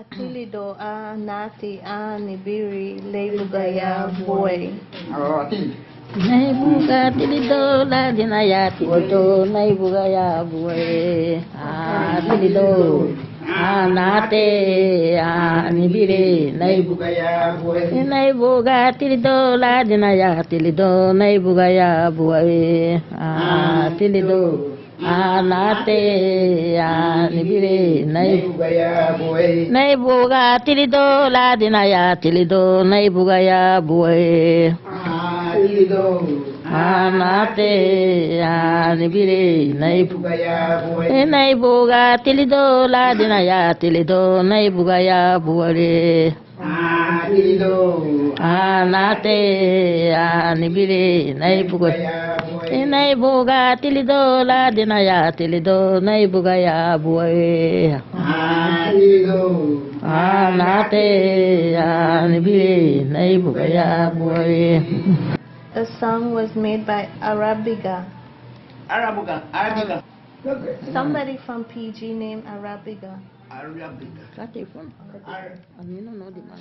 Atilido a nati a nibiri leibugaya boy. Naibuga Atilido la dinayati oto naibugaya boy. Atilido anate anibiri naibugaya boy. Naibuga Atilido la dinayati Atilido naibugaya boy. Atilido anate anibire naibugaya boy. Naibuga Atilido la dinaya Atilido naibugaya boy. Atilido anate anibire naibugaya boy. Naibuga Atilido la dinaya Atilido naibugaya boy. Atilido anate anibire naibugaya boy. Naibuga Atilido la dinaya Atilido naibugaya boy. Atilido anate anibire naibugaya boy. The song was made by Arabiga. Arabiga. Somebody from PG named Arabiga. Arabiga. That's it from. I mean, no, the man.